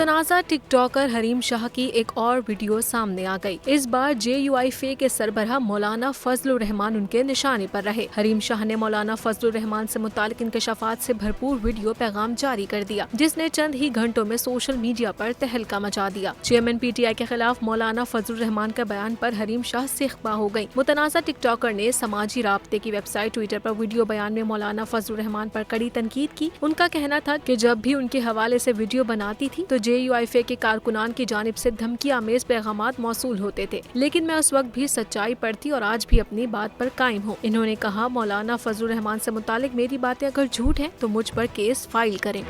मुतनाज़ा TikToker Hareem Shah की एक और वीडियो सामने आ गई। इस बार JUIFA के सरबराह मौलाना फजलुर रहमान उनके निशाने पर रहे। हरीम शाह ने मौलाना फजलुर रहमान से मुतालिक इंकशाफात से भरपूर वीडियो पैगाम जारी कर दिया, जिसने चंद ही घंटों में सोशल मीडिया पर तहलका मचा दिया। चेयरमैन PTI के खिलाफ मौलाना फजलुर रहमान का बयान पर हरीम शाह सिख्बा हो गयी। मुतनाज़ा टिकटॉकर ने समाजी राब्ते की वेबसाइट ट्विटर पर वीडियो बयान में मौलाना फजलुर रहमान पर कड़ी तनकीद की। उनका कहना था कि जब भी उनके हवाले से वीडियो बनाती थी तो JUIFA के कारकुनान की जानिब से धमकी आमेज पैगामात मौसूल होते थे, लेकिन मैं उस वक्त भी सच्चाई पर थी और आज भी अपनी बात पर कायम हूँ। इन्होंने कहा, मौलाना फजलुर रहमान से मुतालिक मेरी बातें अगर झूठ हैं तो मुझ पर केस फाइल करें।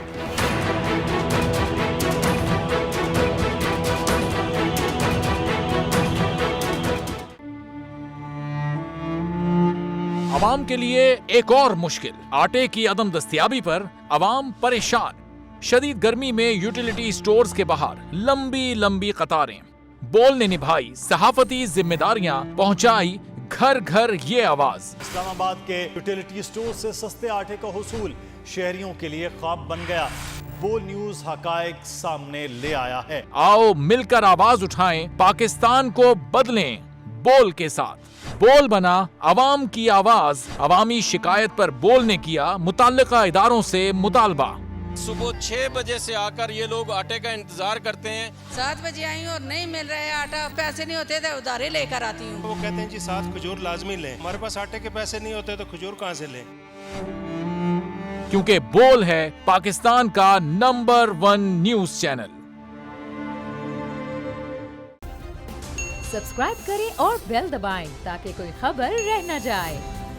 अवाम के लिए एक और मुश्किल, आटे की अदम दस्तयाबी पर अवाम परेशान। शदीद गर्मी में यूटिलिटी स्टोर्स के बाहर लंबी लंबी कतारें। बोल ने निभाई सहाफती जिम्मेदारियां, पहुंचाई घर घर ये आवाज। इस्लामाबाद के यूटिलिटी स्टोर से सस्ते आटे का हुसूल शहरियों के लिए ख्वाब बन गया। बोल न्यूज हकायक सामने ले आया है। आओ मिलकर आवाज उठाएं, पाकिस्तान को बदलें बोल के साथ। बोल बना अवाम की आवाज। अवामी शिकायत पर बोल ने किया मुताल्लिका इदारों से मुतालबा। सुबह 6 बजे से आकर ये लोग आटे का इंतजार करते हैं। 7 बजे आई और नहीं मिल रहा है आटा, पैसे नहीं होते थे उधारे लेकर आती हूँ। वो कहते हैं जी 7 खजूर लाजमी लें। हमारे पास आटे के पैसे नहीं होते तो खजूर कहाँ से लें? क्योंकि बोल है पाकिस्तान का नंबर 1 न्यूज चैनल। सब्सक्राइब करें और बेल दबाएं ताकि कोई खबर रह न जाए।